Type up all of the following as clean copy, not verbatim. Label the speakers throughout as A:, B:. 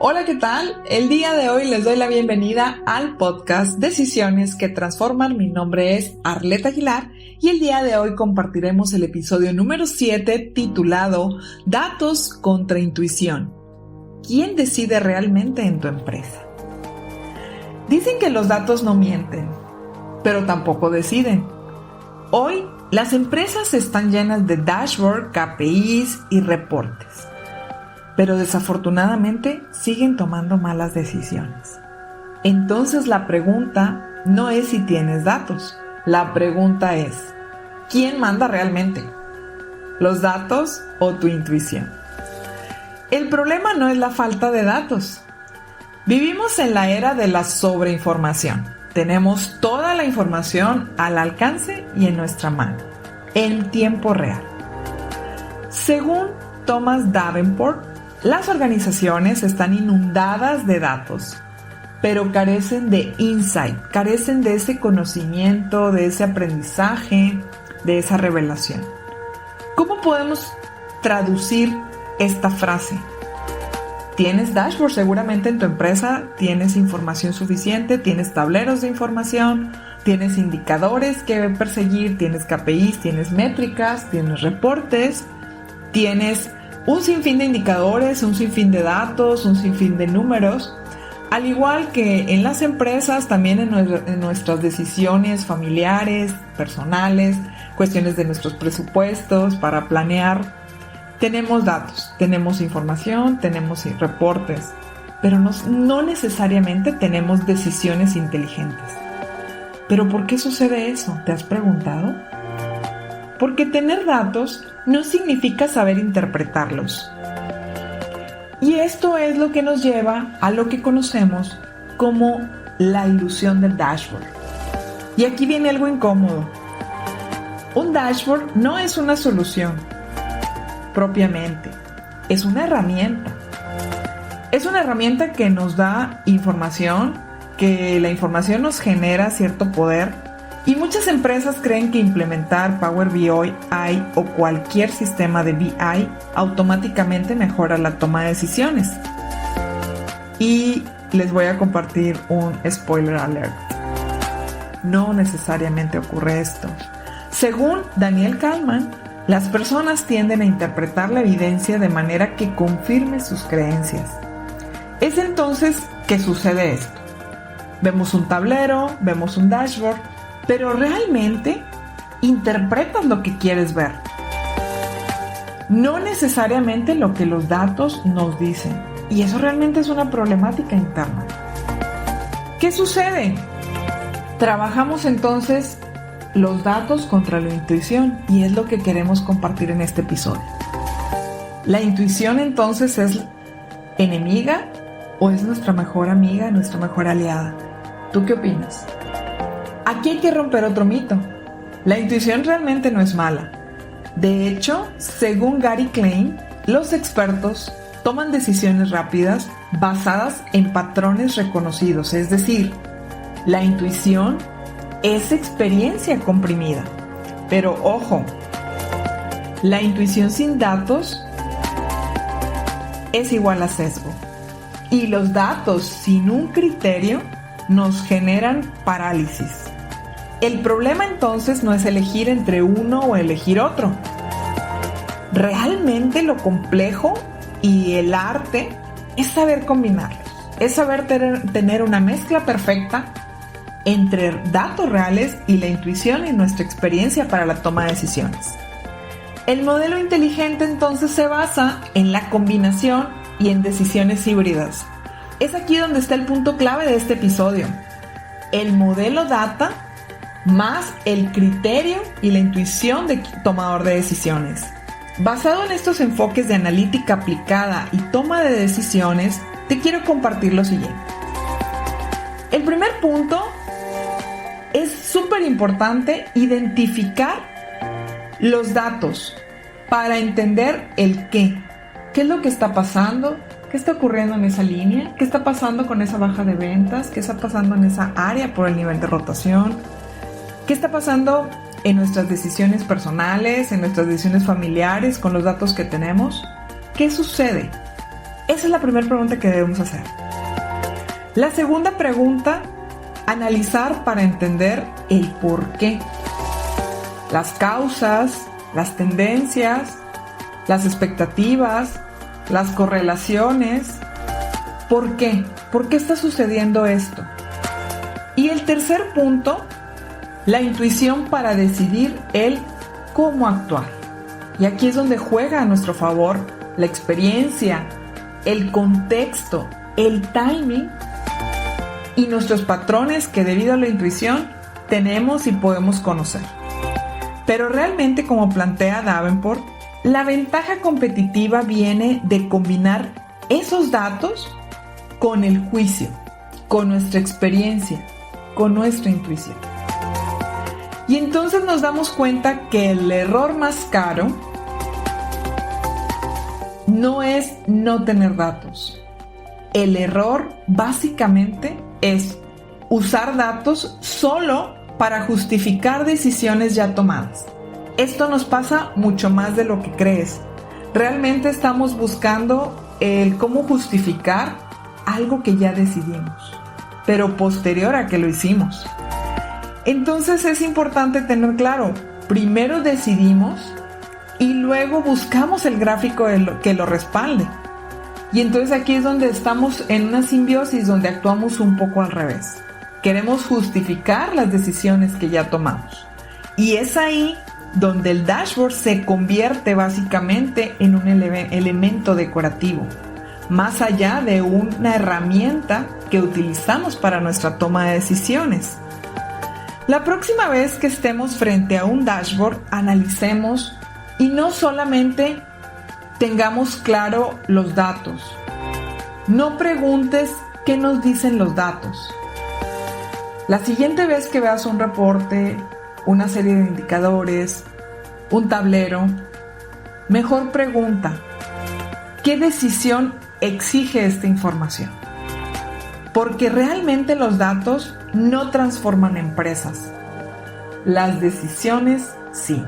A: Hola, ¿qué tal? El día de hoy les doy la bienvenida al podcast Decisiones que Transforman. Mi nombre es Arleta Aguilar y el día de hoy compartiremos el episodio número 7 titulado Datos contra Intuición. ¿Quién decide realmente en tu empresa? Dicen que los datos no mienten, pero tampoco deciden. Hoy, las empresas están llenas de dashboard, KPIs y reportes. Pero desafortunadamente siguen tomando malas decisiones. Entonces la pregunta no es si tienes datos, la pregunta es, ¿quién manda realmente? ¿Los datos o tu intuición? El problema no es la falta de datos. Vivimos en la era de la sobreinformación. Tenemos toda la información al alcance y en nuestra mano, en tiempo real. Según Thomas Davenport, las organizaciones están inundadas de datos, pero carecen de insight, carecen de ese conocimiento, de ese aprendizaje, de esa revelación. ¿Cómo podemos traducir esta frase? ¿Tienes dashboard seguramente en tu empresa? ¿Tienes información suficiente? ¿Tienes tableros de información? ¿Tienes indicadores que perseguir? ¿Tienes KPIs? ¿Tienes métricas? ¿Tienes reportes? ¿Tienes un sinfín de indicadores, un sinfín de datos, un sinfín de números? Al igual que en las empresas, también en nuestras decisiones familiares, personales, cuestiones de nuestros presupuestos para planear, tenemos datos, tenemos información, tenemos reportes, pero no necesariamente tenemos decisiones inteligentes. ¿Pero por qué sucede eso? ¿Te has preguntado? Porque tener datos no significa saber interpretarlos. Y esto es lo que nos lleva a lo que conocemos como la ilusión del dashboard. Y aquí viene algo incómodo. Un dashboard no es una solución propiamente, es una herramienta. Es una herramienta que nos da información, que la información nos genera cierto poder. Y muchas empresas creen que implementar Power BI o cualquier sistema de BI automáticamente mejora la toma de decisiones. Y les voy a compartir un spoiler alert. No necesariamente ocurre esto. Según Daniel Kahneman, las personas tienden a interpretar la evidencia de manera que confirme sus creencias. Es entonces que sucede esto. Vemos un tablero, vemos un dashboard, pero realmente interpretas lo que quieres ver. No necesariamente lo que los datos nos dicen. Y eso realmente es una problemática interna. ¿Qué sucede? Trabajamos entonces los datos contra la intuición y es lo que queremos compartir en este episodio. ¿La intuición entonces es enemiga o es nuestra mejor amiga, nuestra mejor aliada? ¿Tú qué opinas? Aquí hay que romper otro mito. La intuición realmente no es mala. De hecho, según Gary Klein, los expertos toman decisiones rápidas basadas en patrones reconocidos. Es decir, la intuición es experiencia comprimida. Pero ojo, la intuición sin datos es igual a sesgo. Y los datos sin un criterio nos generan parálisis. El problema entonces no es elegir entre uno o elegir otro. Realmente lo complejo y el arte es saber combinarlos. Es saber tener una mezcla perfecta entre datos reales y la intuición y nuestra experiencia para la toma de decisiones. El modelo inteligente entonces se basa en la combinación y en decisiones híbridas. Es aquí donde está el punto clave de este episodio. El modelo data más el criterio y la intuición del tomador de decisiones. Basado en estos enfoques de analítica aplicada y toma de decisiones, te quiero compartir lo siguiente. El primer punto es súper importante identificar los datos para entender el qué. ¿Qué es lo que está pasando? ¿Qué está ocurriendo en esa línea? ¿Qué está pasando con esa baja de ventas? ¿Qué está pasando en esa área por el nivel de rotación? ¿Qué está pasando en nuestras decisiones personales, en nuestras decisiones familiares, con los datos que tenemos? ¿Qué sucede? Esa es la primera pregunta que debemos hacer. La segunda pregunta, analizar para entender el por qué. Las causas, las tendencias, las expectativas, las correlaciones. ¿Por qué? ¿Por qué está sucediendo esto? Y el tercer punto, la intuición para decidir el cómo actuar. Y aquí es donde juega a nuestro favor la experiencia, el contexto, el timing y nuestros patrones que debido a la intuición tenemos y podemos conocer. Pero realmente, como plantea Davenport, la ventaja competitiva viene de combinar esos datos con el juicio, con nuestra experiencia, con nuestra intuición. Y entonces nos damos cuenta que el error más caro no es no tener datos. El error básicamente es usar datos solo para justificar decisiones ya tomadas. Esto nos pasa mucho más de lo que crees. Realmente estamos buscando el cómo justificar algo que ya decidimos, pero posterior a que lo hicimos. Entonces es importante tener claro, primero decidimos y luego buscamos el gráfico que lo respalde. Y entonces aquí es donde estamos en una simbiosis donde actuamos un poco al revés. Queremos justificar las decisiones que ya tomamos. Y es ahí donde el dashboard se convierte básicamente en un elemento decorativo, más allá de una herramienta que utilizamos para nuestra toma de decisiones. La próxima vez que estemos frente a un dashboard, analicemos y no solamente tengamos claro los datos. No preguntes qué nos dicen los datos. La siguiente vez que veas un reporte, una serie de indicadores, un tablero, mejor pregunta, ¿qué decisión exige esta información? Porque realmente los datos no transforman empresas. Las decisiones sí.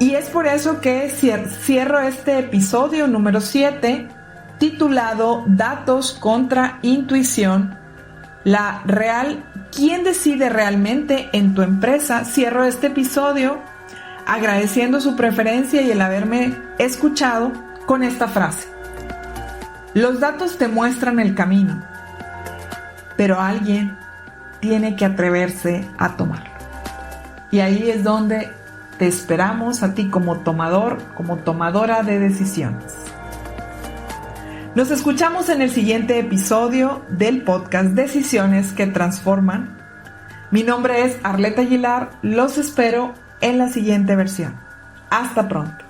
A: Y es por eso que cierro este episodio número 7, titulado Datos contra Intuición. ¿Quién decide realmente en tu empresa? Cierro este episodio agradeciendo su preferencia y el haberme escuchado con esta frase. Los datos te muestran el camino, pero alguien tiene que atreverse a tomarlo. Y ahí es donde te esperamos a ti como tomador, como tomadora de decisiones. Nos escuchamos en el siguiente episodio del podcast Decisiones que Transforman. Mi nombre es Arleta Aguilar, los espero en la siguiente versión. Hasta pronto.